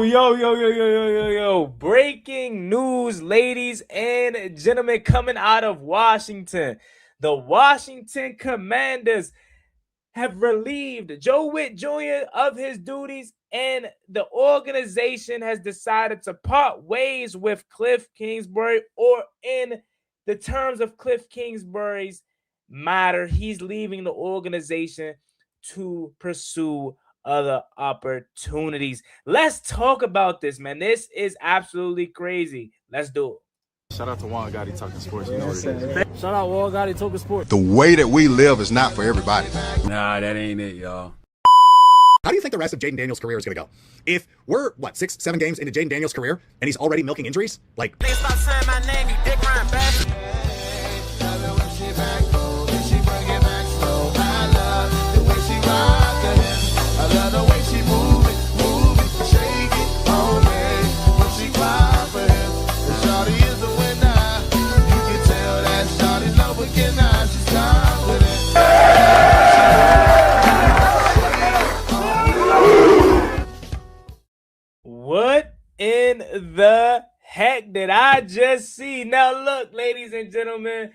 Yo. Breaking news, ladies and gentlemen, coming out of Washington. The Washington Commanders have relieved Joe Whitt Jr. of his duties, and the organization has decided to part ways with Kliff Kingsbury, or in the terms of Kliff Kingsbury's matter, he's leaving the organization to pursue other opportunities. Let's talk about this, man. This is absolutely crazy. Let's do it. Shout out to Juan Gotti Talking Sports. You know what it is. Shout out Juan Gotti Talking Sports. The way that we live is not for everybody, man. Nah, that ain't it, y'all. How do you think the rest of Jaden Daniels' career is going to go? If we're, 6, 7 games into Jaden Daniels' career, and he's already milking injuries? Like... What in the heck did I just see? Now look, ladies and gentlemen,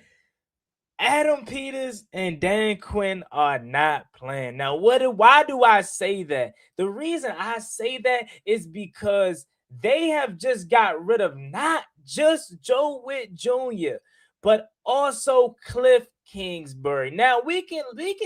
Adam Peters and Dan Quinn are not playing. Now, why do I say that? The reason I say that is because they have just got rid of not just Joe Whitt Jr., but also Kliff Kingsbury. Now, we can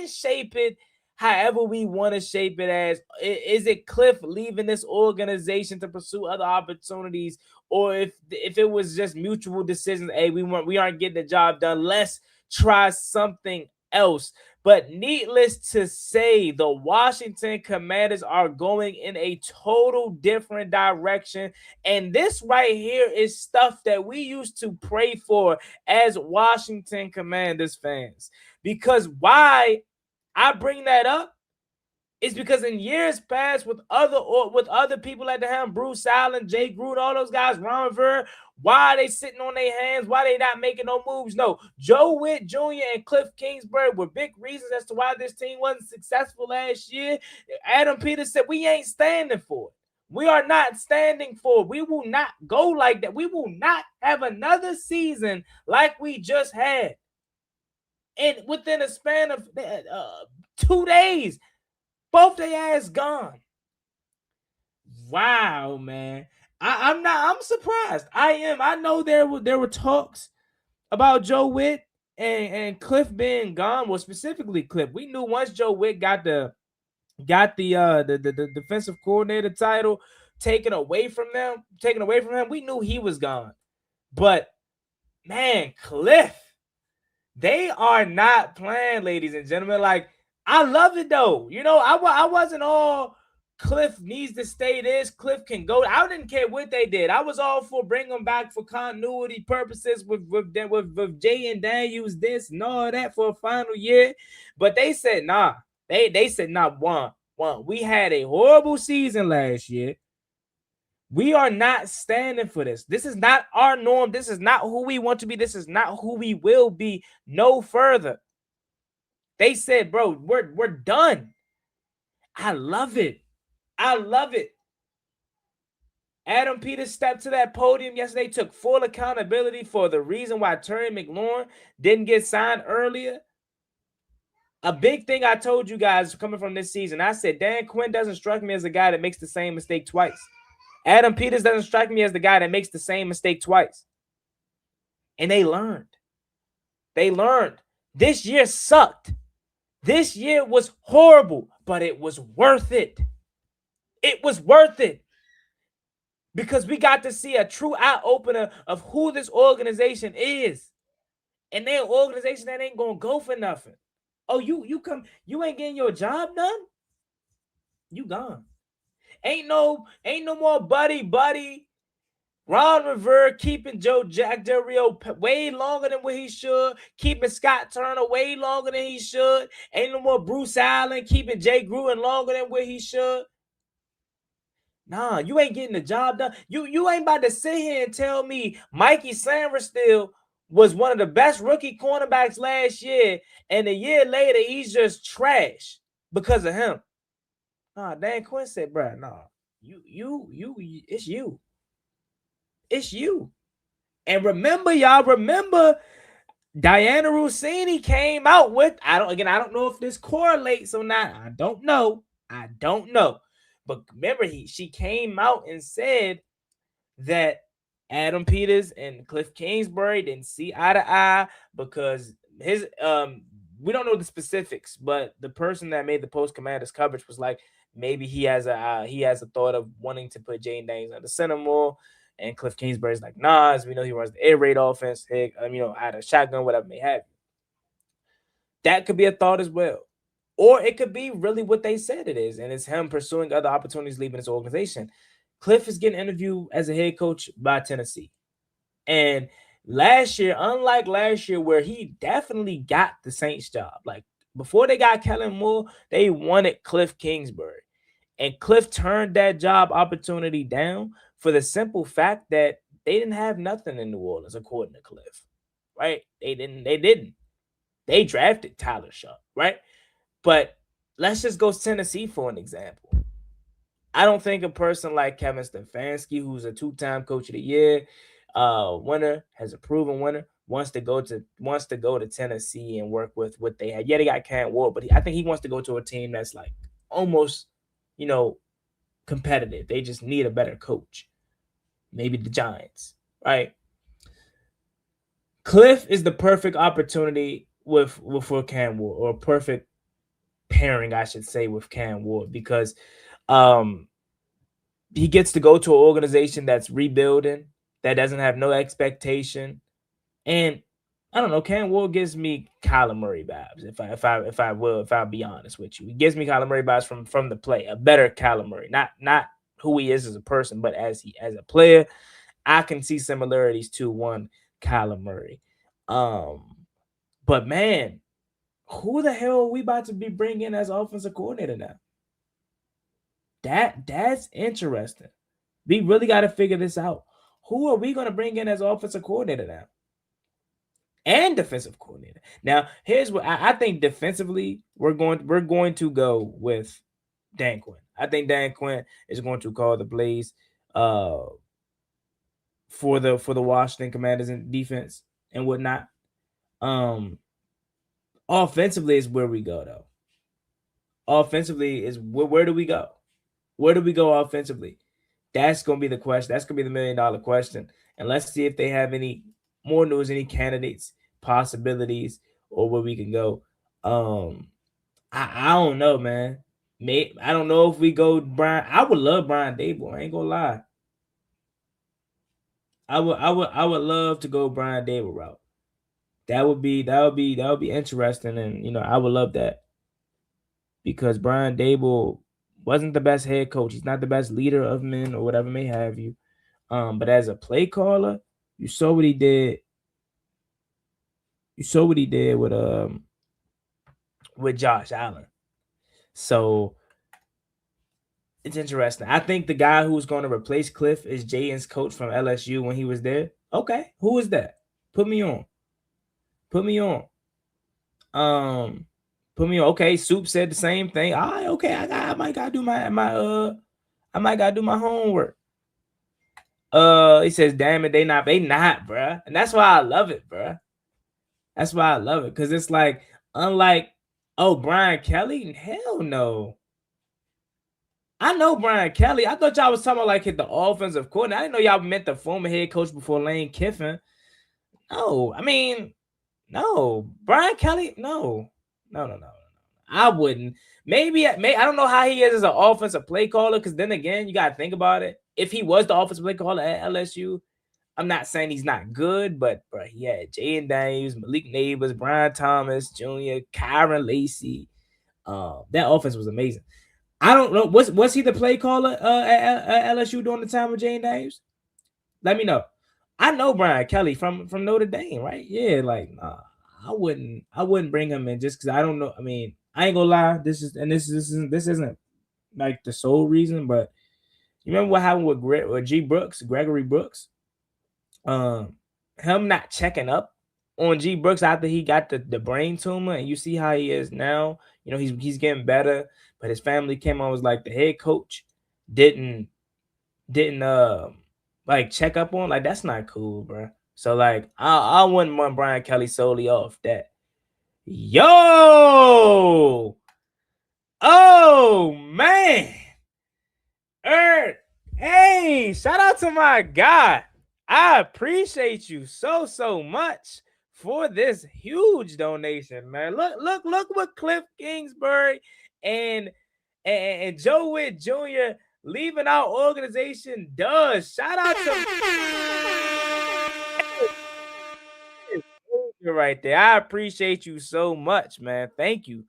shape it however we want to shape it as. Is it Kliff leaving this organization to pursue other opportunities, or if it was just mutual decisions, hey, we aren't getting the job done, let's try something else. But needless to say, the Washington Commanders are going in a total different direction. And this right here is stuff that we used to pray for as Washington Commanders fans. Because why I bring that up is because in years past with other people at the helm, Bruce Allen, Jay Gruden, all those guys, Ron Rivera, why are they sitting on their hands? Why are they not making no moves? No, Joe Whitt Jr. and Kliff Kingsbury were big reasons as to why this team wasn't successful last year. Adam Peters said, we ain't standing for it. We are not standing for it. We will not go like that. We will not have another season like we just had. And within a span of 2 days, both their ass gone. Wow, man. I'm surprised. I am. I know there were talks about Joe Whitt and Kliff being gone. Well, specifically Kliff. We knew once Joe Whitt got the defensive coordinator title taken away from him, we knew he was gone. But man, Kliff, they are not playing, ladies and gentlemen. Like, I love it though. You know, I wasn't all Kliff needs to stay this, Kliff can go. I didn't care what they did. I was all for bring them back for continuity purposes with Jay and Daniels this and all that for a final year. But they said, nah. They said, nah, one. We had a horrible season last year. We are not standing for this. This is not our norm. This is not who we want to be. This is not who we will be. No further. They said, bro, we're done. I love it. Adam Peters stepped to that podium yesterday, took full accountability for the reason why Terry McLaurin didn't get signed earlier. A big thing I told you guys coming from this season, I said Dan Quinn doesn't strike me as a guy that makes the same mistake twice. Adam Peters doesn't strike me as the guy that makes the same mistake twice. And they learned. This year sucked. This year was horrible, but it was worth it. Because we got to see a true eye-opener of who this organization is. And they're an organization that ain't going to go for nothing. Oh, you ain't getting your job done? You gone. Ain't no more buddy. Ron Rivera keeping Jack Del Rio way longer than what he should. Keeping Scott Turner way longer than he should. Ain't no more Bruce Allen keeping Jay Gruden longer than what he should. Nah, you ain't getting the job done. You ain't about to sit here and tell me Mikey Sainristil was one of the best rookie cornerbacks last year, and a year later he's just trash because of him. Nah, Dan Quinn said, bro, nah, it's you. It's you. And remember, Diana Rossini came out with, I don't know if this correlates or not. I don't know. But remember, she came out and said that Adam Peters and Kliff Kingsbury didn't see eye to eye because his we don't know the specifics, but the person that made the post Commanders coverage was like, maybe he has a thought of wanting to put Jaden Daniels under center more. And Kliff Kingsbury's like, nah, as we know, he runs the air raid offense, out of shotgun, whatever may have. That could be a thought as well. Or it could be really what they said it is, and it's him pursuing other opportunities, leaving his organization. Kliff is getting interviewed as a head coach by Tennessee. And last year, unlike last year, where he definitely got the Saints job, like before they got Kellen Moore, they wanted Kliff Kingsbury. And Kliff turned that job opportunity down for the simple fact that they didn't have nothing in New Orleans, according to Kliff. Right? They didn't. They drafted Tyler Shaw, right? But let's just go Tennessee for an example. I don't think a person like Kevin Stefanski, who's a 2-time coach of the year winner, has a proven winner, wants to go to Tennessee and work with what they had. Yeah, they got Cam Ward, but I think he wants to go to a team that's like almost, competitive. They just need a better coach. Maybe the Giants, right? Kliff is the perfect opportunity for Cam Ward, or perfect pairing, I should say, with Cam Ward, because he gets to go to an organization that's rebuilding, that doesn't have no expectation. And I don't know, Cam Ward gives me Kyler Murray vibes, if I'll be honest with you. He gives me Kyler Murray vibes from the play, a better Kyler Murray. Not who he is as a person, but as a player, I can see similarities to one Kyler Murray. But man, who the hell are we about to be bringing as offensive coordinator now? That's interesting. We really got to figure this out. Who are we going to bring in as offensive coordinator now? And defensive coordinator. Now, here's what I think defensively, we're going to go with Dan Quinn. I think Dan Quinn is going to call the plays for the Washington Commanders in defense and whatnot. Offensively is where we go, though. Offensively is where do we go? Where do we go offensively? That's going to be the question. That's going to be the $1 million question. And let's see if they have any more news, any candidates, possibilities, or where we can go. I don't know, man. I don't know if we go Brian. I would love Brian Daboll. I ain't gonna lie. I would love to go Brian Daboll route. That would be interesting, and I would love that, because Brian Daboll wasn't the best head coach. He's not the best leader of men or whatever may have you. But as a play caller, you saw what he did. You saw what he did with Josh Allen. So it's interesting. I think the guy who's going to replace Kliff is Jaden's coach from LSU when he was there. Okay, who is that? Put me on. Okay, Soup said the same thing. Okay, I might gotta do my homework. He says, damn it, they not, bruh. And that's why I love it, bruh. That's why I love it. Because it's like, unlike, Brian Kelly? Hell no. I know Brian Kelly. I thought y'all was talking about like the offensive coordinator. I didn't know y'all meant the former head coach before Lane Kiffin. No, I mean, no. Brian Kelly, no. I wouldn't. Maybe I don't know how he is as an offensive play caller, because then again, you got to think about it. If he was the offensive play caller at LSU, I'm not saying he's not good, but bro, he had Jaden Daniels, Malik Neighbors, Brian Thomas Jr., Kyron Lacey. That offense was amazing. I don't know. Was he the play caller at LSU during the time of Jaden Daniels? Let me know. I know Brian Kelly from Notre Dame, right? Yeah, like I wouldn't bring him in just because I don't know. I mean, I ain't gonna lie. This isn't like the sole reason, but you remember what happened with Gregory Brooks? Him not checking up on G Brooks after he got the brain tumor, and you see how he is now. He's getting better, but his family came on, was like the head coach didn't didn't like check up on. Like, that's not cool, bro. So like, I wouldn't want Brian Kelly solely off that. Yo, oh man, hey, shout out to my guy. I appreciate you so much for this huge donation, man. Look what Kliff Kingsbury and Joe Whitt Jr. leaving our organization does. Shout out to you right there. I appreciate you so much, man. Thank you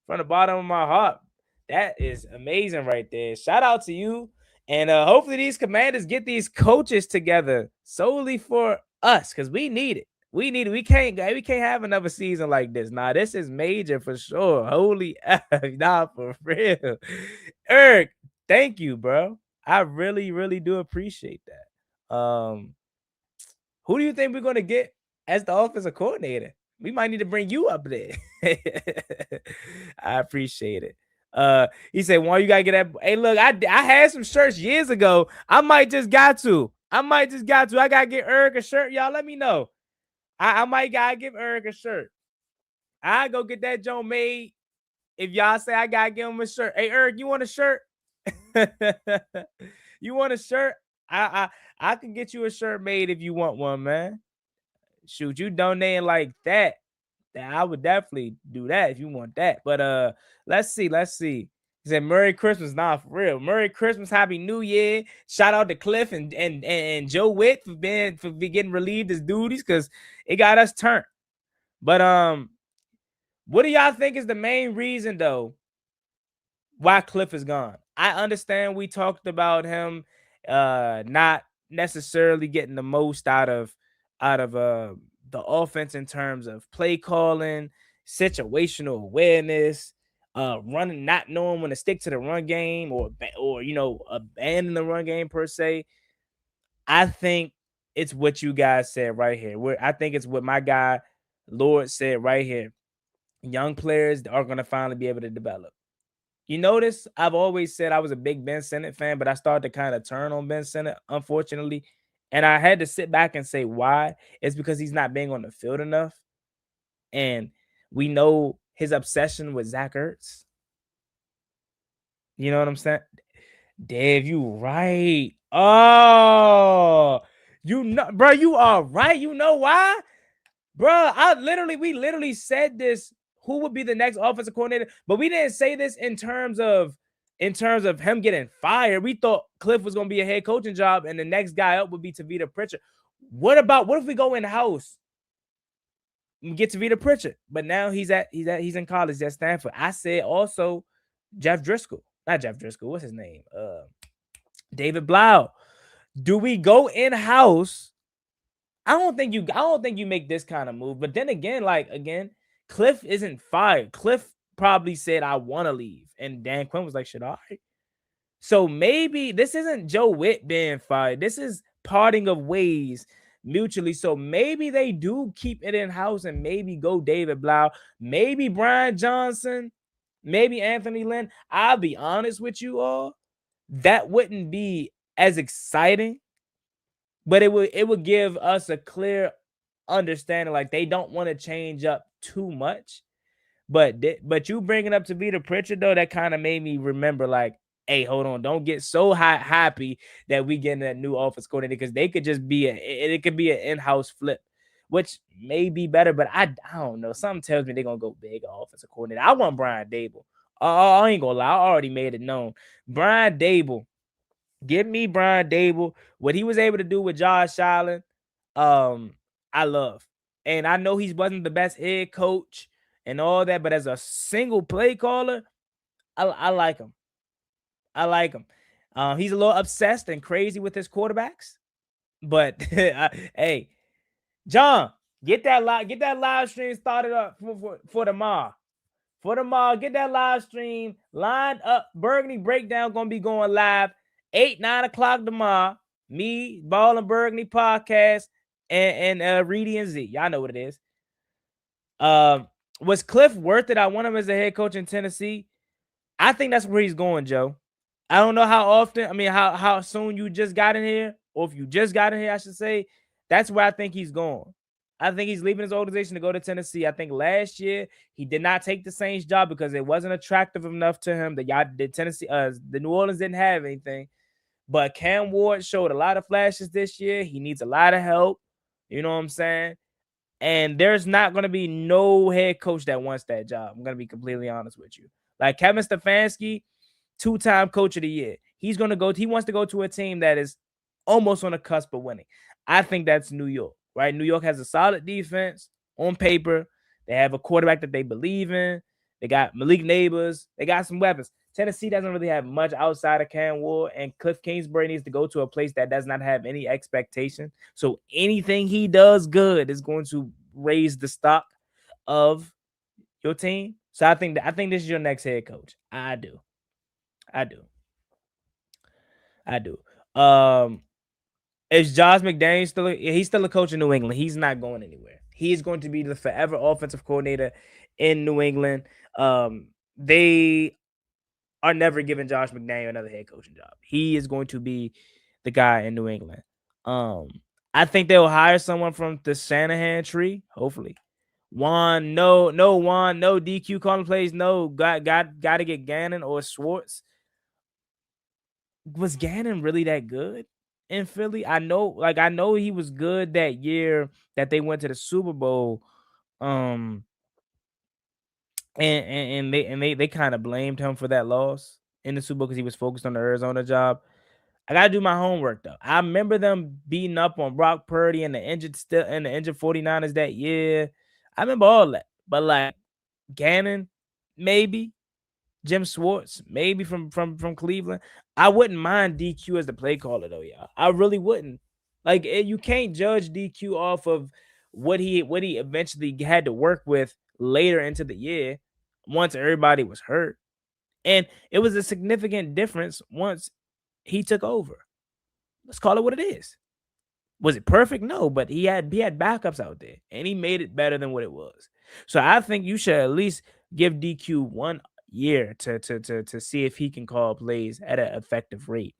from the bottom of my heart. That is amazing right there. Shout out to you. And hopefully these Commanders get these coaches together solely for us, because we need it. We need it. We can't have another season like this. Nah, this is major for sure. Holy F, nah, for real. Eric, thank you, bro. I really do appreciate that. Who do you think we're gonna get as the offensive coordinator? We might need to bring you up there. I appreciate it. He said, "Why you gotta get that?" Hey, look, I had some shirts years ago. I might just got to. I gotta get Eric a shirt. Y'all let me know. I might gotta give Eric a shirt. I go get that Joe made. If y'all say I gotta give him a shirt. Hey, Eric, you want a shirt? You want a shirt? I can get you a shirt made if you want one, man. Shoot, you donating like that. I would definitely do that if you want that. But let's see. He said, Merry Christmas. Nah, for real. Merry Christmas, Happy New Year. Shout out to Kliff and Joe Whitt for getting relieved his duties, because it got us turned. But what do y'all think is the main reason though why Kliff is gone? I understand we talked about him not necessarily getting the most out of the offense in terms of play calling, situational awareness, running, not knowing when to stick to the run game or abandon the run game per se. I think it's what you guys said right here. I think it's what my guy Lord said right here. Young players are going to finally be able to develop. You notice I've always said I was a big Ben Sinnott fan, but I started to kind of turn on Ben Sinnott, unfortunately. And I had to sit back and say why. It's because he's not being on the field enough. And we know his obsession with Zach Ertz. You know what I'm saying? Dave, you right. Oh, bro, you are right. You know why? Bro, we literally said this. Who would be the next offensive coordinator? But we didn't say this in terms of him getting fired. We thought Kliff was going to be a head coaching job, and the next guy up would be Tavita Pritchard. What if we go in house and get Tavita Pritchard? But now he's in college at Stanford. I said also Jeff Driscoll, not Jeff Driscoll. What's his name? David Blau. Do we go in house? I don't think you make this kind of move. But then again, Kliff isn't fired. Kliff probably said, I want to leave. And Dan Quinn was like, shit, all right. So maybe this isn't Joe Whitt being fired. This is parting of ways mutually. So maybe they do keep it in-house and maybe go David Blau, maybe Brian Johnson, maybe Anthony Lynn. I'll be honest with you all. That wouldn't be as exciting, but it would give us a clear understanding. Like, they don't want to change up too much. But you bringing up Tavita Pritchard, though, that kind of made me remember, like, hey, hold on, don't get so happy that we getting that new office coordinator, because they could just be it could be an in-house flip, which may be better. But I don't know. Something tells me they're gonna go big offensive coordinator. I want Brian Dable. I ain't gonna lie, I already made it known. Brian Dable. Give me Brian Dable. What he was able to do with Josh Allen, I love. And I know he wasn't the best head coach and all that, but as a single play caller, I like him. He's a little obsessed and crazy with his quarterbacks. But hey, John, get that live stream started up for tomorrow. For tomorrow, get that live stream lined up. Burgundy Breakdown gonna be going live 8-9 o'clock tomorrow. Me, Ball and Burgundy podcast, and Reedy and Z. Y'all know what it is. Was Kliff worth it? I want him as a head coach in Tennessee. I think that's where he's going, Joe. I don't know how often. I mean, how soon you just got in here, or if you just got in here, I should say. That's where I think he's going. I think he's leaving his organization to go to Tennessee. I think last year he did not take the Saints job because it wasn't attractive enough to him. The New Orleans didn't have anything. But Cam Ward showed a lot of flashes this year. He needs a lot of help. You know what I'm saying? And there's not going to be no head coach that wants that job. I'm going to be completely honest with you. Like Kevin Stefanski, 2-time coach of the year. He wants to go to a team that is almost on the cusp of winning. I think that's New York, right? New York has a solid defense on paper. They have a quarterback that they believe in. They got Malik Neighbors. They got some weapons. Tennessee doesn't really have much outside of Cam Ward, and Kliff Kingsbury needs to go to a place that does not have any expectation. So anything he does good is going to raise the stock of your team. So I think this is your next head coach. I do. Is Josh McDaniels he's still a coach in New England. He's not going anywhere. He's going to be the forever offensive coordinator in New England. They are never giving Josh McDaniels another head coaching job. He is going to be the guy in New England. I think they'll hire someone from the Shanahan tree, hopefully. Juan, no DQ calling plays, no. Got to get Gannon or Schwartz. Was Gannon really that good in Philly? I know he was good that year that they went to the Super Bowl. And they kind of blamed him for that loss in the Super Bowl because he was focused on the Arizona job. I gotta do my homework though. I remember them beating up on Brock Purdy and the injured 49ers that year. I remember all that. But like Gannon, maybe. Jim Schwartz, maybe from Cleveland. I wouldn't mind DQ as the play caller though, y'all. I really wouldn't. Like you can't judge DQ off of what he eventually had to work with later into the year once everybody was hurt. And it was a significant difference once he took over. Let's call it what it is. Was it perfect? No, but he had backups out there and he made it better than what it was. So I think you should at least give DQ 1 year to see if he can call plays at an effective rate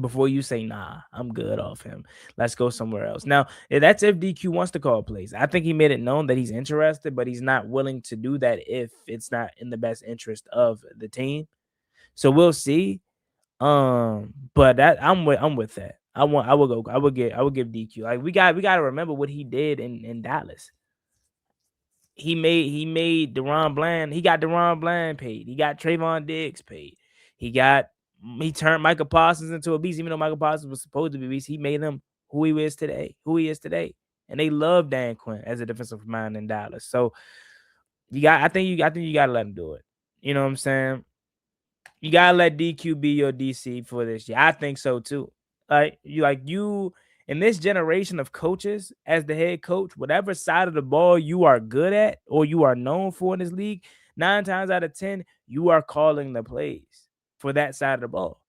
before you say, nah, I'm good off him. Let's go somewhere else. Now, that's if DQ wants to call plays. I think he made it known that he's interested, but he's not willing to do that if it's not in the best interest of the team. So we'll see. But that I'm with that. I would give DQ. Like we got to remember what he did in Dallas. He made DeRon Bland. He got DeRon Bland paid. He got Trayvon Diggs paid. He turned Michael Parsons into a beast, even though Michael Parsons was supposed to be a beast. He made him who he is today. And they love Dan Quinn as a defensive mind in Dallas. So I think you gotta let him do it. You know what I'm saying? You gotta let DQ be your DC for this year. I think so too. You in this generation of coaches as the head coach, whatever side of the ball you are good at or you are known for in this league, 9 times out of 10, you are calling the plays for that side of the ball,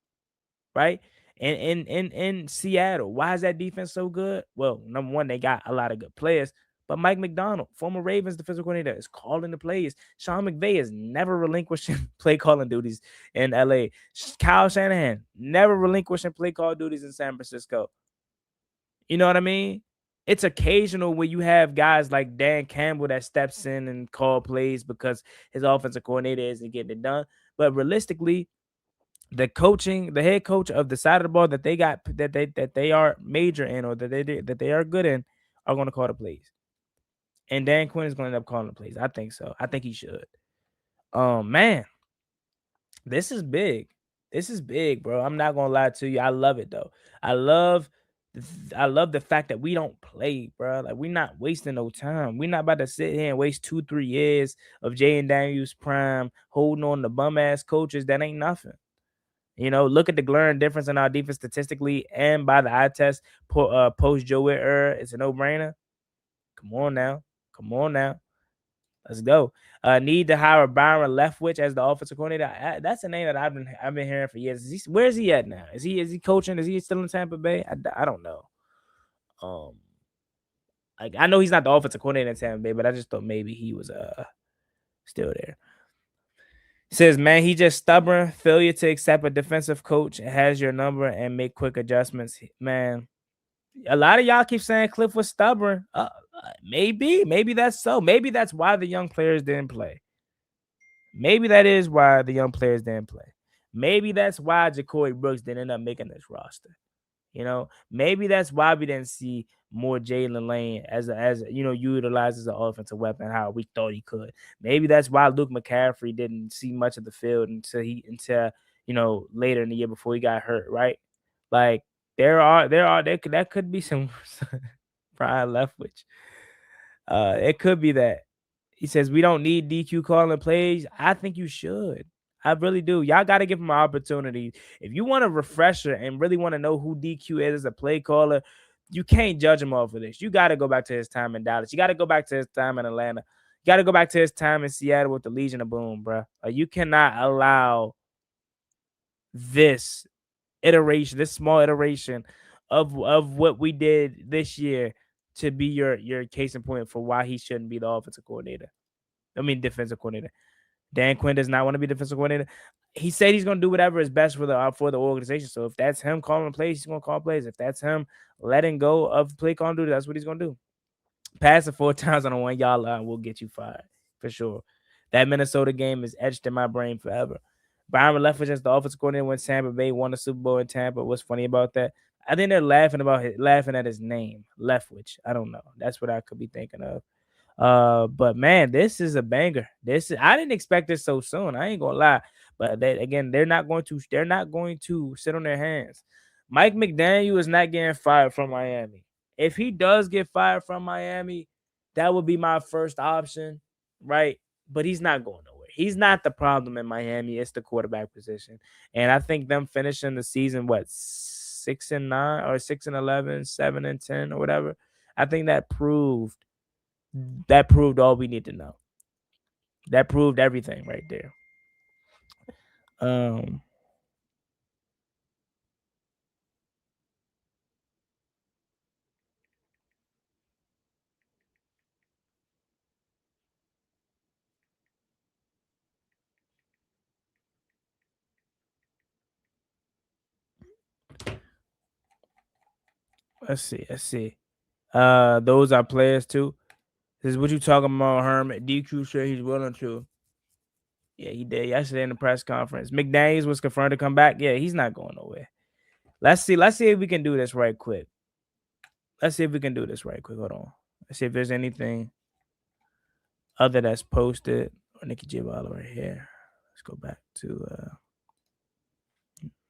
right? And in Seattle, why is that defense so good? Well, number one, they got a lot of good players. But Mike McDonald, former Ravens defensive coordinator, is calling the plays. Sean McVay is never relinquishing play calling duties in LA. Kyle Shanahan never relinquishing play call duties in San Francisco. You know what I mean? It's occasional when you have guys like Dan Campbell that steps in and call plays because his offensive coordinator isn't getting it done. But realistically, the head coach of the side of the ball that they got that they are major in or that they are good in are going to call the plays. And Dan Quinn is going to end up calling the plays. I think so. I think he should. Man, this is big. This is big, bro. I'm not gonna lie to you. I love it though. I love the fact that we don't play, bro. Like we're not wasting no time. We're not about to sit here and waste 2-3 years of Jay and Daniels prime holding on to bum ass coaches that ain't nothing. You know, look at the glaring difference in our defense statistically and by the eye test post Joe Whitt era. It's a no-brainer. Come on now. Let's go. Need to hire Byron Leftwich as the offensive coordinator. That's a name that I've been hearing for years. Where's he at now? Is he coaching? Is he still in Tampa Bay? I don't know. Like I know he's not the offensive coordinator in Tampa Bay, but I just thought maybe he was still there. Says, man, he just stubborn, failure to accept a defensive coach, has your number and make quick adjustments. Man, a lot of y'all keep saying Kliff was stubborn. Maybe that's so. Maybe that's why the young players didn't play. Maybe that is why the young players didn't play. Maybe that's why Ja'Cory Brooks didn't end up making this roster. You know, maybe that's why we didn't see more Jalen Lane as utilized as an offensive weapon how we thought he could. Maybe that's why Luke McCaffrey didn't see much of the field until later in the year before he got hurt, right? Like that could be some Brian Leftwich. It could be that. He says we don't need DQ calling plays. I think you should. I really do. Y'all got to give him an opportunity. If you want a refresher and really want to know who DQ is as a play caller, you can't judge him off of this. You got to go back to his time in Dallas. You got to go back to his time in Atlanta. You got to go back to his time in Seattle with the Legion of Boom, bro. You cannot allow this small iteration of what we did this year to be your case in point for why he shouldn't be the offensive coordinator. I mean, defensive coordinator. Dan Quinn does not want to be defensive coordinator. He said he's going to do whatever is best for the organization. So if that's him calling plays, he's going to call plays. If that's him letting go of play calling duty, that's what he's going to do. Passing 4 times on a 1-yard line will get you fired for sure. That Minnesota game is etched in my brain forever. Byron Leftwich as the offensive coordinator when Tampa Bay won the Super Bowl in Tampa. What's funny about that? I think they're laughing at his name, Leftwich. I don't know. That's what I could be thinking of. But man, this is a banger. I didn't expect this so soon. I ain't gonna lie. But they're not going to sit on their hands. Mike McDaniel is not getting fired from Miami. If he does get fired from Miami, that would be my first option, right? But he's not going nowhere. He's not the problem in Miami. It's the quarterback position. And I think them finishing the season, 6-9 or 6-11, 7-10 or whatever. I think that proved all we need to know. That proved everything right there. Let's see. Those are players too. This is what you talking about, Hermit. DQ sure he's willing to. Yeah, he did yesterday in the press conference. McDaniels was confirmed to come back. Yeah, he's not going nowhere. Let's see if we can do this right quick. Hold on. Let's see if there's anything other that's posted. Or Nikki Giovanni right here. Let's go back to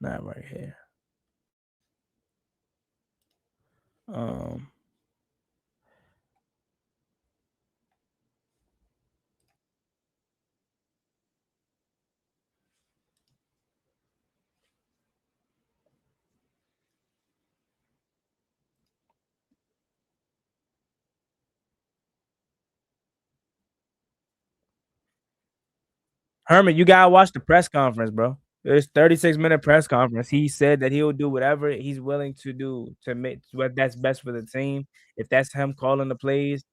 not right here. Herman, you gotta watch the press conference, bro. There's 36-minute press conference. He said that he'll do whatever he's willing to do to make what that's best for the team. If that's him calling the plays,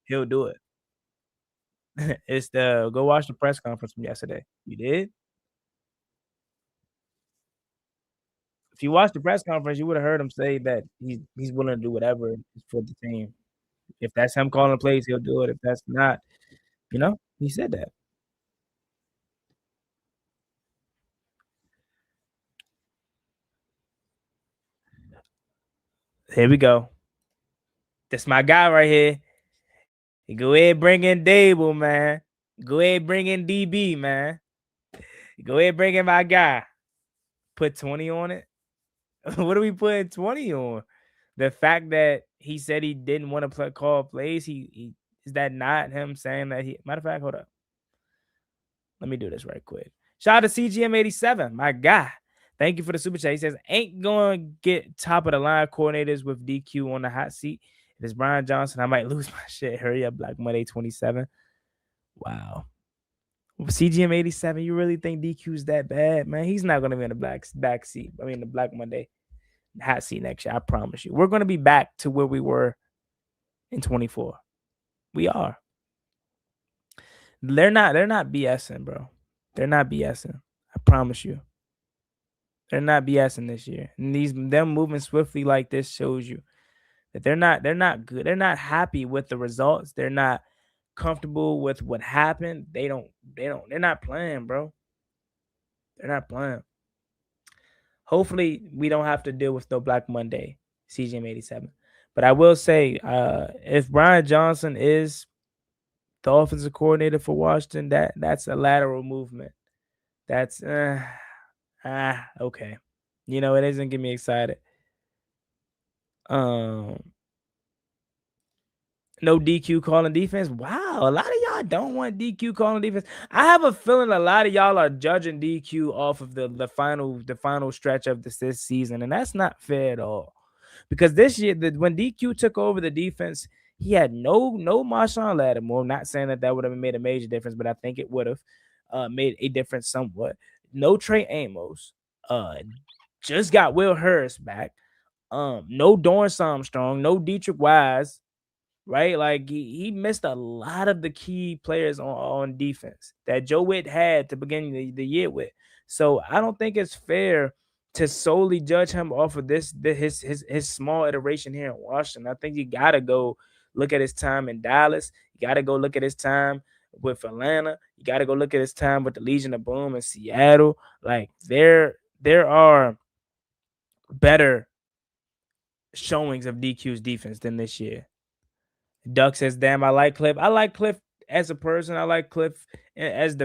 he'll do it. Go watch the press conference from yesterday. You did? If you watched the press conference, you would have heard him say that he's willing to do whatever for the team. If that's him calling the plays, he'll do it. If that's not, he said that. Here we go. That's my guy right here. Go ahead, bring in Dable, man. Go ahead, bring in DB, man. Go ahead, bring in my guy. Put 20 on it. What are we putting 20 on? The fact that he said he didn't want to call plays, he is that not him saying that he? Matter of fact, hold up. Let me do this right quick. Shout out to CGM87, my guy. Thank you for the super chat. He says, ain't going to get top of the line coordinators with DQ on the hot seat. If it's Brian Johnson, I might lose my shit. Hurry up, Black Monday 27. Wow. CGM87, you really think DQ's that bad, man? He's not going to be in the back seat. I mean, the Black Monday hot seat next year. I promise you. We're going to be back to where we were in 24. We are. They're not BSing, bro. They're not BSing. I promise you. They're not BSing this year. And them moving swiftly like this shows you that they're not good. They're not happy with the results. They're not comfortable with what happened. They're not playing, bro. They're not playing. Hopefully we don't have to deal with no Black Monday, CGM 87. But I will say, if Brian Johnson is the offensive coordinator for Washington, that's a lateral movement. That's okay. It doesn't get me excited. No DQ calling defense. Wow, a lot of y'all don't want DQ calling defense. I have a feeling a lot of y'all are judging DQ off of the final stretch of this season, and that's not fair at all. Because this year, when DQ took over the defense, he had no Marshawn Lattimore. I'm not saying that would have made a major difference, but I think it would have made a difference somewhat. No Trey Amos. Just got Will Harris back. No Dorrance Armstrong. No Dietrich Wise. Right? Like he missed a lot of the key players on defense that Joe Whitt had to begin the year with. So I don't think it's fair to solely judge him off of his small iteration here in Washington. I think you gotta go look at his time in Dallas. You gotta go look at his time with Atlanta. You gotta go look at his time with the Legion of Boom in Seattle. Like there are better showings of DQ's defense than this year. Duck says, "Damn, I like Kliff. I like Kliff as a person. I like Kliff as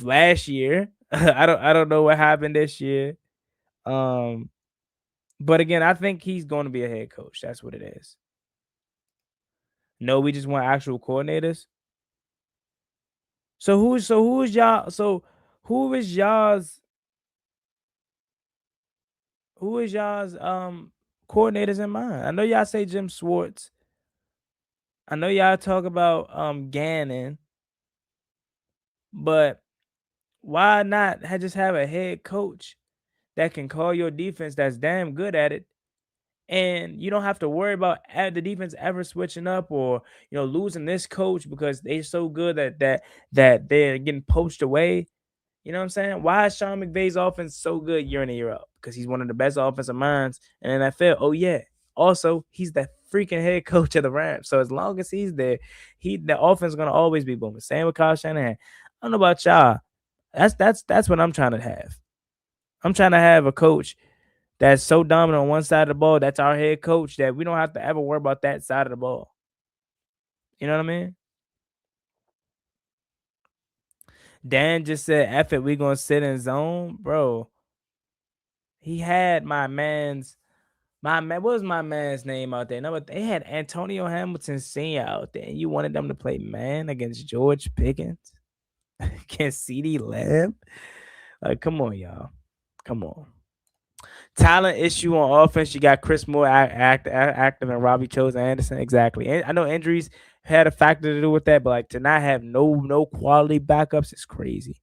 last year. I don't know what happened this year. But again, I think he's going to be a head coach. That's what it is. No, we just want actual coordinators. So who is y'all? So who is y'all's coordinators in mind? I know y'all say Jim Schwartz. I know y'all talk about Gannon, but why not just have a head coach that can call your defense that's damn good at it, and you don't have to worry about the defense ever switching up or losing this coach because they're so good that they're getting poached away. You know what I'm saying? Why is Sean McVay's offense so good year in and year out? Because he's one of the best offensive minds in the NFL. Oh yeah. Also, he's the freaking head coach of the Rams. So as long as he's there, the offense is gonna always be booming. Same with Kyle Shanahan. I don't know about y'all. That's what I'm trying to have. I'm trying to have a coach that's so dominant on one side of the ball. That's our head coach that we don't have to ever worry about that side of the ball. You know what I mean? Dan just said, F it, we gonna sit in zone. Bro, he had my man, what was my man's name out there? No, but they had Antonio Hamilton Sr. out there, and you wanted them to play man against George Pickens, against CeeDee Lamb. Like, come on, y'all. Come on. Talent issue on offense. You got Chris Moore active and Robbie Chose Anderson. Exactly. And I know injuries had a factor to do with that, but like to not have no quality backups is crazy.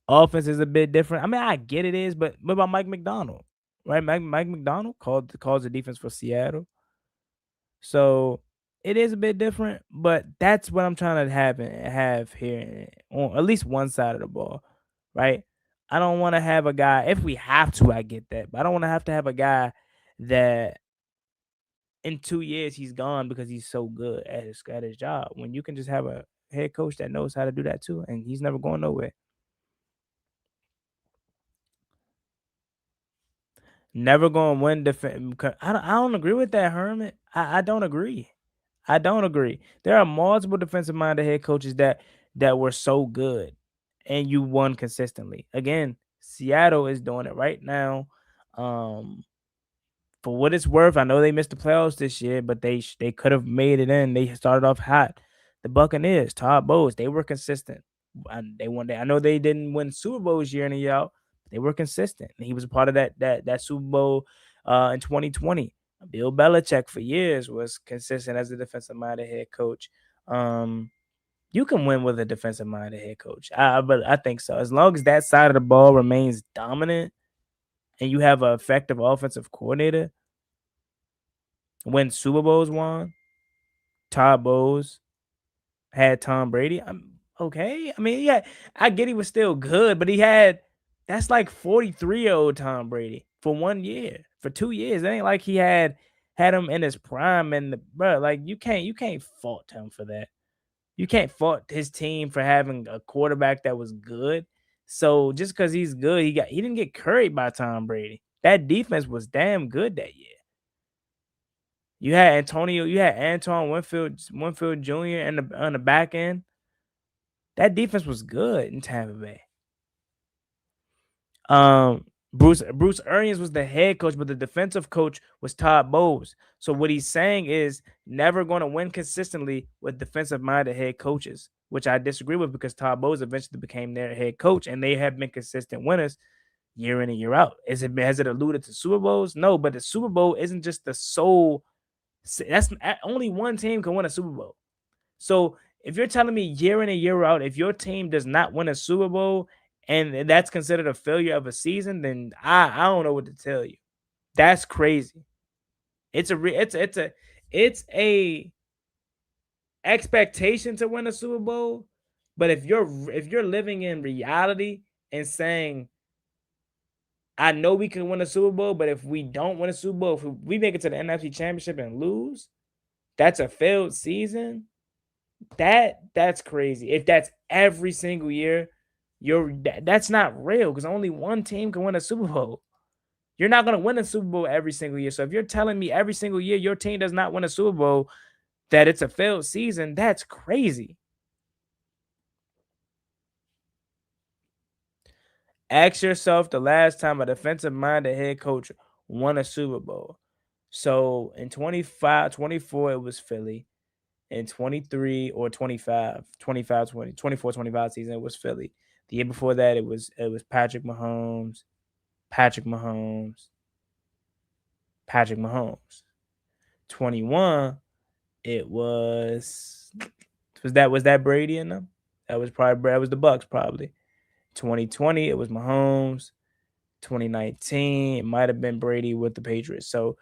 Offense is a bit different. I mean, I get it is, but what about Mike McDonald? Right? Mike McDonald calls the defense for Seattle. So it is a bit different, but that's what I'm trying to have here on at least one side of the ball, right? I don't want to have a guy, if we have to, I get that, but I don't want to have a guy that in 2 years he's gone because he's so good at his job. When you can just have a head coach that knows how to do that too, and he's never going nowhere. Never going to win defense. I don't agree with that, Herman. I don't agree. I don't agree. There are multiple defensive minded head coaches that were so good and you won consistently. Again, Seattle is doing it right now. For what it's worth, I know they missed the playoffs this year, but they could have made it in. They started off hot. The Buccaneers, Todd Bowles, they were consistent. They won. I know they didn't win Super Bowls year in and year out. They were consistent. He was a part of that Super Bowl in 2020. Bill Belichick for years was consistent as a defensive-minded head coach. You can win with a defensive-minded head coach. But I think so. As long as that side of the ball remains dominant and you have an effective offensive coordinator, when Super Bowls won, Todd Bowles had Tom Brady, okay. I mean, yeah, I get he was still good, but that's like 43-year-old Tom Brady for 1 year, for 2 years. It ain't like he had him in his prime and bro, like you can't fault him for that. You can't fault his team for having a quarterback that was good. So just because he's good, he didn't get curried by Tom Brady. That defense was damn good that year. You had Antoine Winfield Jr. on the back end. That defense was good in Tampa Bay. Bruce Arians was the head coach, but the defensive coach was Todd Bowles. So what he's saying is never going to win consistently with defensive-minded head coaches, which I disagree with because Todd Bowles eventually became their head coach, and they have been consistent winners year in and year out. Has it alluded to Super Bowls? No, but the Super Bowl isn't just the sole. That's only one team can win a Super Bowl. So if you're telling me year in and year out, if your team does not win a Super Bowl and that's considered a failure of a season, then I don't know what to tell you. That's crazy. It's a expectation to win a Super Bowl, but if you're living in reality and saying, I know we can win a Super Bowl, but if we don't win a Super Bowl, if we make it to the NFC Championship and lose, that's a failed season. That's crazy. If that's every single year, that's not real because only one team can win a Super Bowl. You're not going to win a Super Bowl every single year. So if you're telling me every single year your team does not win a Super Bowl, that it's a failed season, that's crazy. Ask yourself the last time a defensive-minded head coach won a Super Bowl. So in 25, 24, it was Philly. In 23 or 25, 25, 20, 24, 25 season, it was Philly. The year before that, it was Patrick Mahomes, Patrick Mahomes, Patrick Mahomes. 21, it was that Brady in them? That was the Bucks probably. 2020, it was Mahomes. 2019, it might have been Brady with the Patriots. So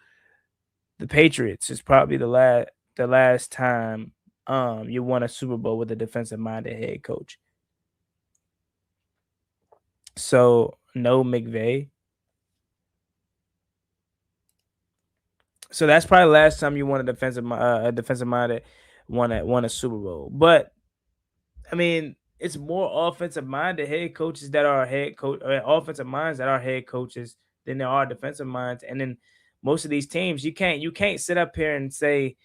the Patriots is probably the last time you won a Super Bowl with a defensive minded head coach. So no McVay. So that's probably the last time you won a defensive minded won a Super Bowl. But I mean, it's more offensive minded head coaches that are offensive minds that are head coaches than there are defensive minds. And then most of these teams, you can't sit up here and say,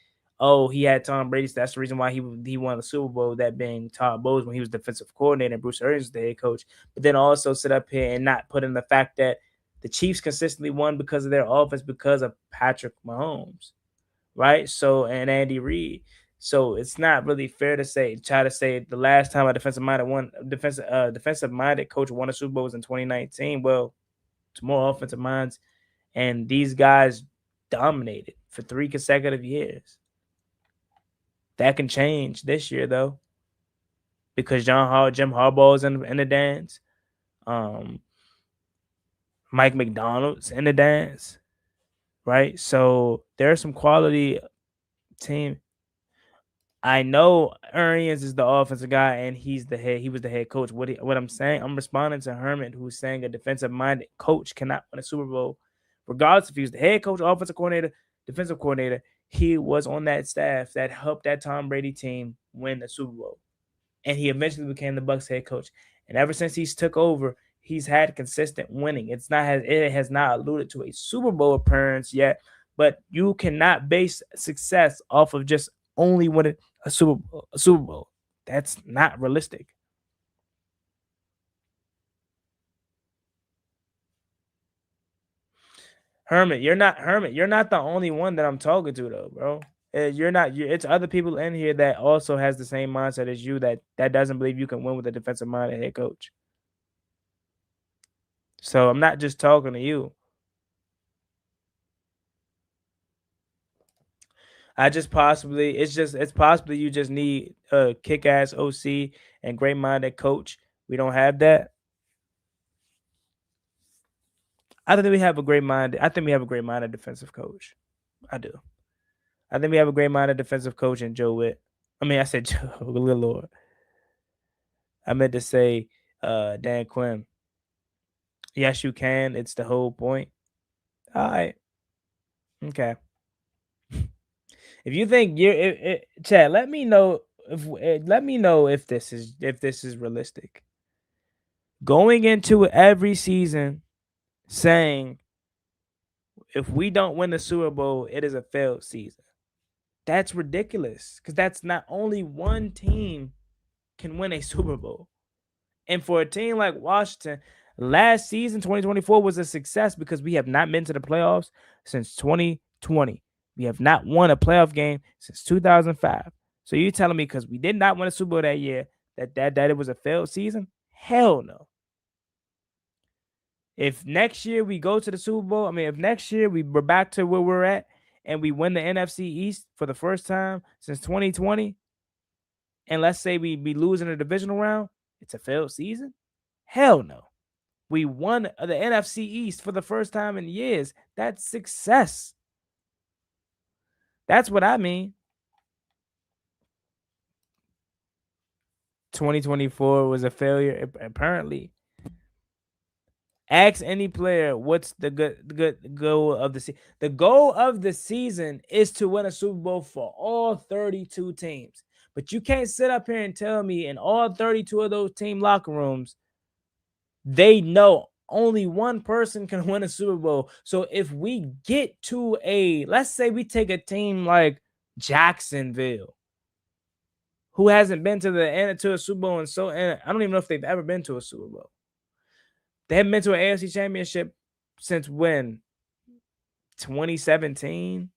oh, he had Tom Brady. So that's the reason why he won the Super Bowl. That being Todd Bowles when he was defensive coordinator, and Bruce Arians was the head coach. But then also sit up here and not put in the fact that the Chiefs consistently won because of their offense, because of Patrick Mahomes, right? So and Andy Reid. So it's not really fair to try to say the last time a defensive minded coach won a Super Bowl was in 2019. Well, it's more offensive minds, and these guys dominated for 3 consecutive years. That can change this year though, because Jim Harbaugh's in the dance. Mike McDonald's in the dance, right? So there's some quality team. I know Arians is the offensive guy, and he was the head coach. What I'm saying, I'm responding to Herman, who's saying a defensive-minded coach cannot win a Super Bowl, regardless if he was the head coach, offensive coordinator, defensive coordinator. He was on that staff that helped that Tom Brady team win the Super Bowl, and he eventually became the Bucs head coach. And ever since he's took over, he's had consistent winning. It has not alluded to a Super Bowl appearance yet, but you cannot base success off of just only winning a Super Bowl. That's not realistic. Hermit, you're not the only one that I'm talking to though, bro. You're not. It's other people in here that also has the same mindset as you that doesn't believe you can win with a defensive minded head coach. So I'm not just talking to you. It's possibly you just need a kick-ass OC and great-minded coach. We don't have that. I think we have a great-minded defensive coach. I do. I think we have a great-minded defensive coach in Joe Whitt. I mean, I said Joe, good Lord. I meant to say Dan Quinn. Yes, you can. It's the whole point. All right. Okay. If you think Chad, let me know if this is realistic. Going into every season saying if we don't win the Super Bowl, it is a failed season. That's ridiculous because that's not only one team can win a Super Bowl. And for a team like Washington, last season, 2024, was a success because we have not been to the playoffs since 2020. We have not won a playoff game since 2005. So you're telling me because we did not win a Super Bowl that year that it was a failed season? Hell no. If next year we go to the Super Bowl, if next year we're back to where we're at and we win the NFC East for the first time since 2020, and let's say we lose in the divisional round, it's a failed season? Hell no. We won the NFC East for the first time in years. That's success. That's what I mean. 2024 was a failure, apparently. Ask any player what's the good goal of the season. The goal of the season is to win a Super Bowl for all 32 teams. But you can't sit up here and tell me in all 32 of those team locker rooms, they know only one person can win a Super Bowl. So if we get to let's say we take a team like Jacksonville, who hasn't been to a Super Bowl, and I don't even know if they've ever been to a Super Bowl. They haven't been to an AFC Championship since when? 2017.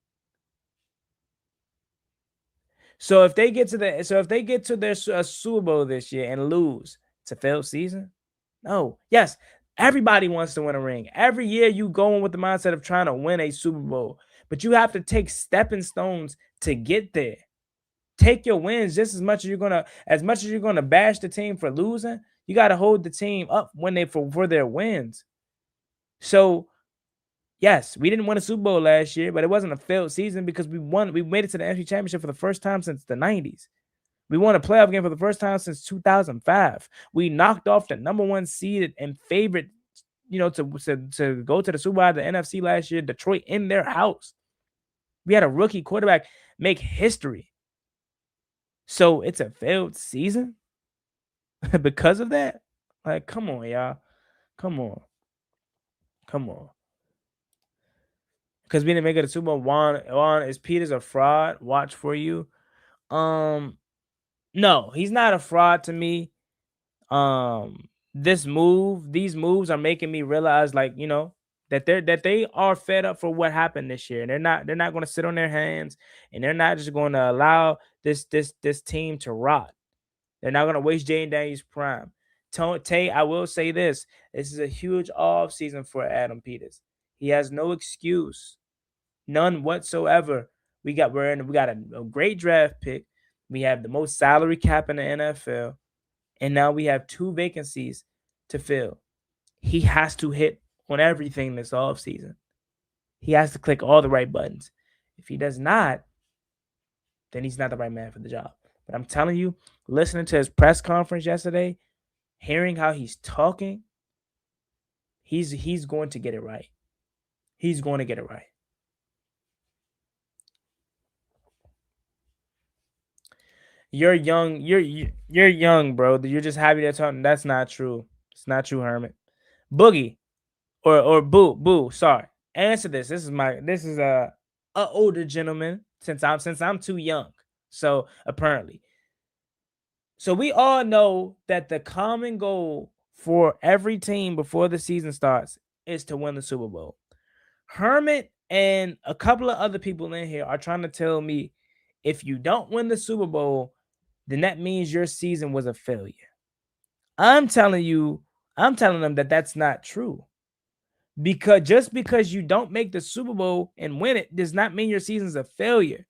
So if they get to their Super Bowl this year and lose, it's a failed season? No. Yes, everybody wants to win a ring. Every year you go in with the mindset of trying to win a Super Bowl, but you have to take stepping stones to get there. Take your wins just as much as you're gonna bash the team for losing. You got to hold the team up for their wins. So, yes, we didn't win a Super Bowl last year, but it wasn't a failed season because we won. We made it to the NFC Championship for the first time since the 90s. We won a playoff game for the first time since 2005. We knocked off the number one seed and favorite, to go to the Super Bowl, the NFC last year, Detroit, in their house. We had a rookie quarterback make history. So it's a failed season because of that? Like, come on, y'all. Come on. Because we didn't make it to Super Bowl. Juan, is Peters a fraud? Watch for you. No, he's not a fraud to me. These moves are making me realize, that they are fed up for what happened this year. And they're not going to sit on their hands, and they're not just going to allow this team to rot. They're not going to waste Jaden Daniels' prime. Tay, I will say this. This is a huge off season for Adam Peters. He has no excuse. None whatsoever. We got a great draft pick. We have the most salary cap in the NFL. And now we have 2 vacancies to fill. He has to hit on everything this offseason. He has to click all the right buttons. If he does not, then he's not the right man for the job. But I'm telling you, listening to his press conference yesterday, hearing how he's talking, he's going to get it right. He's going to get it right. You're young. You're young, bro. You're just happy they're talking. That's not true. It's not true, Hermit. Boogie or Boo. Sorry. Answer this. This is a older gentleman since I'm too young. So apparently. So we all know that the common goal for every team before the season starts is to win the Super Bowl. Hermit and a couple of other people in here are trying to tell me if you don't win the Super Bowl, then that means your season was a failure. I'm telling them that that's not true. Because just because you don't make the Super Bowl and win it does not mean your season's a failure.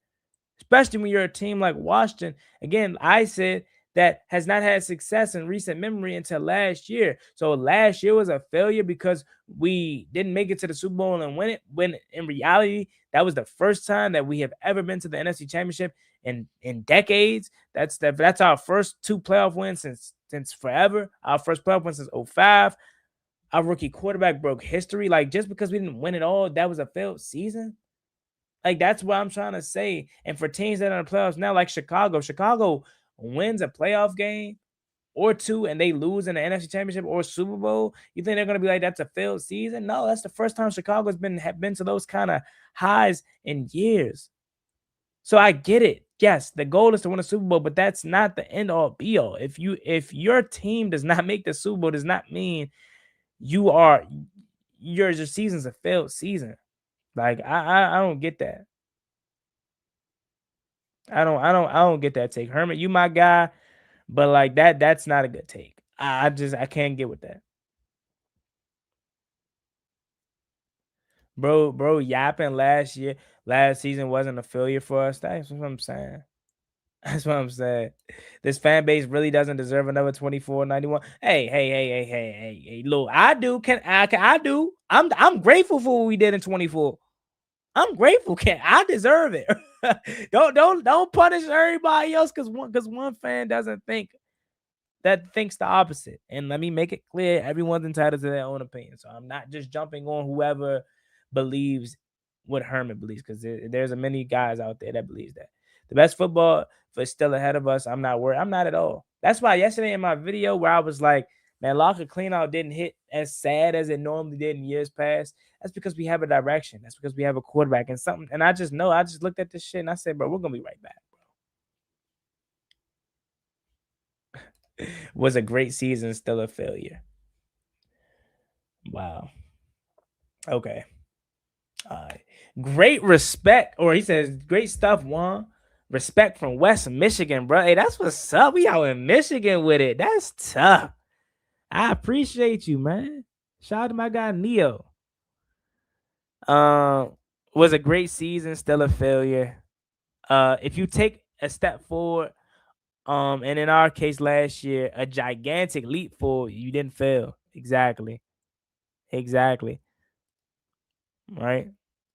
Especially when you're a team like Washington. Again, I said that has not had success in recent memory until last year. So last year was a failure because we didn't make it to the Super Bowl and win it, when in reality, that was the first time that we have ever been to the NFC Championship in decades. That's our first 2 playoff wins since since forever. Our first playoff win since 05. Our rookie quarterback broke history. Like, just because we didn't win it all, that was a failed season. Like, that's what I'm trying to say. And for teams that are in the playoffs now, like Chicago wins a playoff game or two and they lose in the NFC Championship or Super Bowl. You think they're going to be like, that's a failed season? No, that's the first time Chicago's been to those kind of highs in years. So I get it. Yes, the goal is to win a Super Bowl, but that's not the end all be all. If your team does not make the Super Bowl, does not mean your season's a failed season. Like, I don't get that. I don't get that take. Hermit, you my guy, but like that's not a good take. I can't get with that. Bro, yapping last season wasn't a failure for us. That's what I'm saying. That's what I'm saying. This fan base really doesn't deserve another 24-91. Hey, look, I do. I do. I'm grateful for what we did in 24. I'm grateful. I deserve it. Don't punish everybody else because one fan thinks the opposite. And let me make it clear, everyone's entitled to their own opinion. So I'm not just jumping on whoever believes what Herman believes, because there's a many guys out there that believes that. The best football is still ahead of us. I'm not worried. I'm not at all. That's why yesterday in my video where I was like, man, locker cleanout didn't hit as sad as it normally did in years past. That's because we have a direction. That's because we have a quarterback and something. And I just looked at this shit and I said, bro, we're going to be right back, bro. Was a great season, still a failure. Wow. Okay. All right. Great respect. Or he says, great stuff, Juan. Respect from West Michigan, bro. Hey, that's what's up. We out in Michigan with it. That's tough. I appreciate you, man. Shout out to my guy Neo. Was a great season, still a failure. If you take a step forward, and in our case last year, a gigantic leap forward, you didn't fail. Exactly. Right.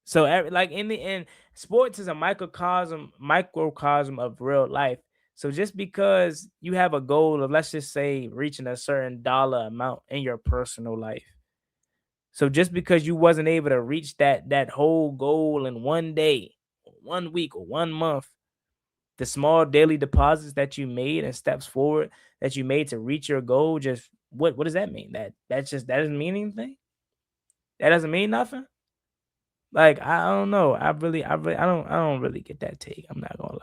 So, like in the end, sports is a microcosm of real life. So just because you have a goal of, let's just say, reaching a certain dollar amount in your personal life. So just because you wasn't able to reach that whole goal in one day, 1 week, or 1 month, the small daily deposits that you made and steps forward that you made to reach your goal, just what does that mean? That doesn't mean anything? That doesn't mean nothing? Like, I don't know. I don't really get that take. I'm not gonna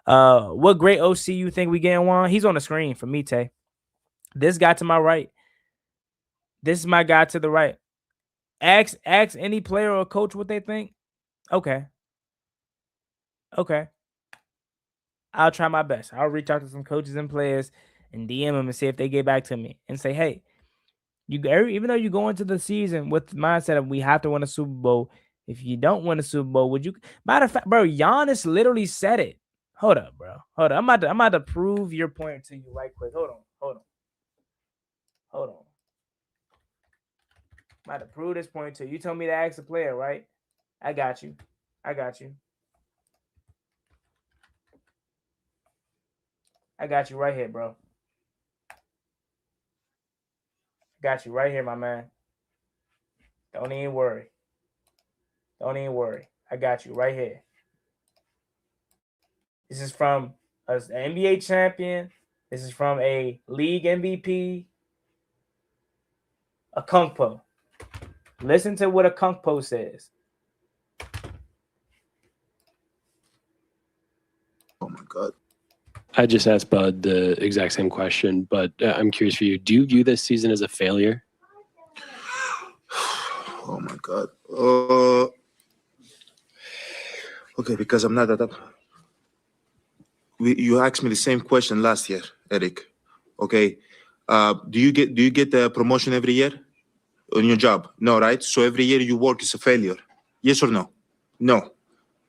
lie. What great OC you think we getting, Juan? He's on the screen for me, Tay. This guy to my right. This is my guy to the right. Ask any player or coach what they think. Okay. I'll try my best. I'll reach out to some coaches and players and DM them and see if they get back to me and say, hey, even though you go into the season with the mindset of we have to win a Super Bowl, if you don't win a Super Bowl, would you? Matter of fact, bro, Giannis literally said it. Hold up, bro. Hold up. I'm about to prove your point to you right quick. Hold on. I'm about to prove this point to you. You told me to ask the player, right? I got you. I got you right here, bro. Got you right here, my man. Don't even worry. I got you right here. This is from an NBA champion. This is from a league MVP. A Kungpo. Listen to what a Kungpo says. Oh my God. I just asked Bud the exact same question, but I'm curious for you. Do you view this season as a failure? Oh my God. Okay, because I'm not that. You asked me the same question last year, Eric. Okay. Do you get the promotion every year on your job? No, right? So every year you work is a failure. Yes or no? No.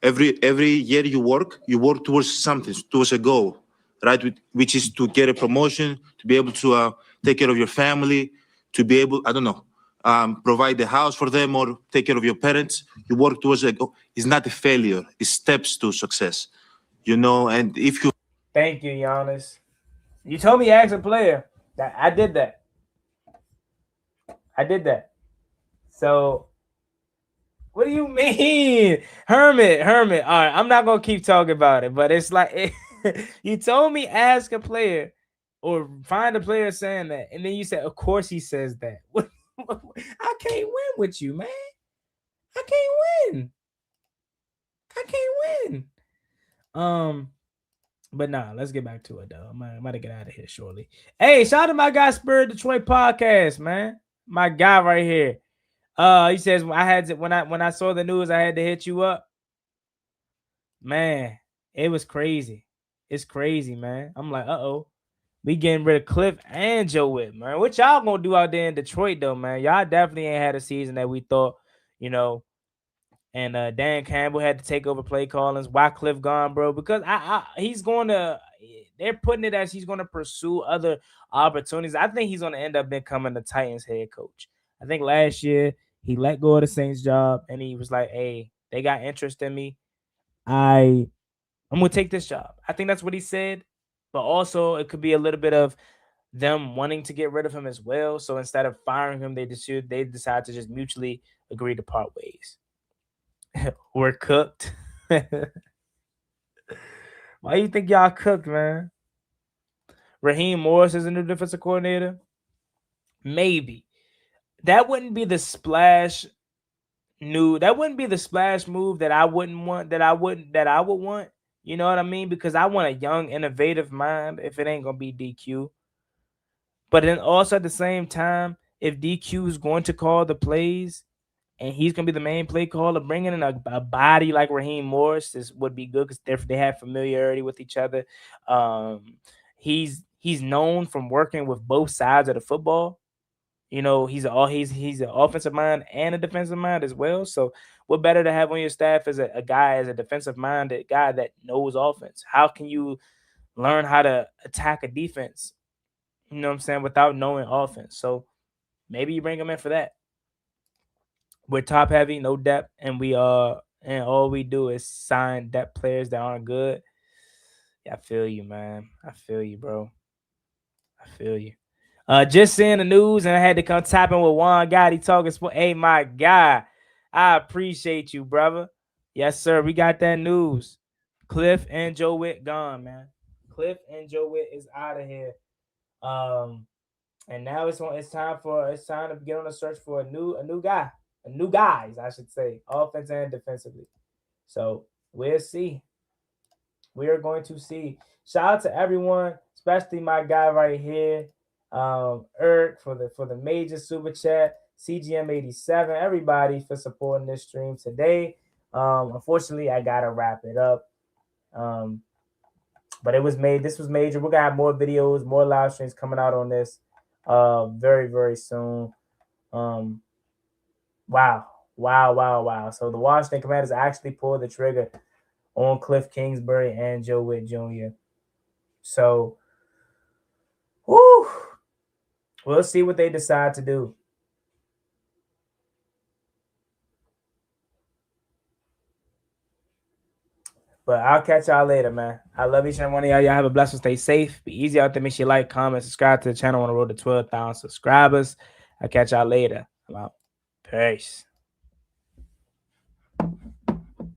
Every year you work towards something, towards a goal, right? Which is to get a promotion, to be able to take care of your family, to be able, I don't know, provide the house for them or take care of your parents. You work towards a goal. It's not a failure. It's steps to success, you know. And if you thank you, Giannis. You told me ask a player. I did that. So what do you mean? Hermit. All right, I'm not gonna keep talking about it, but it's like you told me ask a player or find a player saying that, and then you said, of course he says that. I can't win with you, man. I can't win. But nah, let's get back to it though. I'm gonna get out of here shortly. Hey, shout out to my guy Spirit Detroit Podcast, man. My guy right here. He says when I saw the news, I had to hit you up. Man, it was crazy. It's crazy, man. I'm like, we getting rid of Kliff and Joe Whitt, man. What y'all gonna do out there in Detroit though, man? Y'all definitely ain't had a season that we thought, you know. And Dan Campbell had to take over play callings. Why Kliff gone, bro? Because he's going to. They're putting it as he's going to pursue other opportunities. I think he's going to end up becoming the Titans head coach. I think last year he let go of the Saints job and he was like, "Hey, they got interest in me. I'm going to take this job." I think that's what he said. But also, it could be a little bit of them wanting to get rid of him as well. So instead of firing him, they decide to just mutually agree to part ways. We're cooked. Why you think y'all cooked, man? Raheem Morris is a new defensive coordinator. Maybe that wouldn't be the splash move that I wouldn't want. That I would want. You know what I mean? Because I want a young, innovative mind. If it ain't gonna be DQ, but then also at the same time, if DQ is going to call the plays, and he's going to be the main play caller, bringing in a body like Raheem Morris would be good because they have familiarity with each other. He's known from working with both sides of the football. You know, he's an offensive mind and a defensive mind as well. So what better to have on your staff as a guy, as a defensive-minded guy that knows offense? How can you learn how to attack a defense, you know what I'm saying, without knowing offense? So maybe you bring him in for that. We're top heavy, no depth, and all we do is sign depth players that aren't good. Yeah, I feel you, man. I feel you, bro. I feel you. Just seeing the news, and I had to come tapping with Juan Gotti talking sport. Hey, my guy, I appreciate you, brother. Yes, sir. We got that news. Kliff and Joe Whitt gone, man. Kliff and Joe Whitt is out of here. And now it's time to get on a search for a new guys, I should say, offense and defensively. So we'll see. We are going to see. Shout out to everyone, especially my guy right here, Eric, for the major super chat, CGM87, everybody for supporting this stream today. Unfortunately, I gotta wrap it up. But this was major. We're gonna have more videos, more live streams coming out on this very, very soon. Wow. So the Washington Commanders actually pulled the trigger on Kliff Kingsbury and Joe Whitt Jr. So, we'll see what they decide to do. But I'll catch y'all later, man. I love each and one of y'all. Y'all have a blessed one. Stay safe. Be easy out there. Make sure you like, comment, subscribe to the channel on the road to 12,000 subscribers. I'll catch y'all later. I'm out. Peace.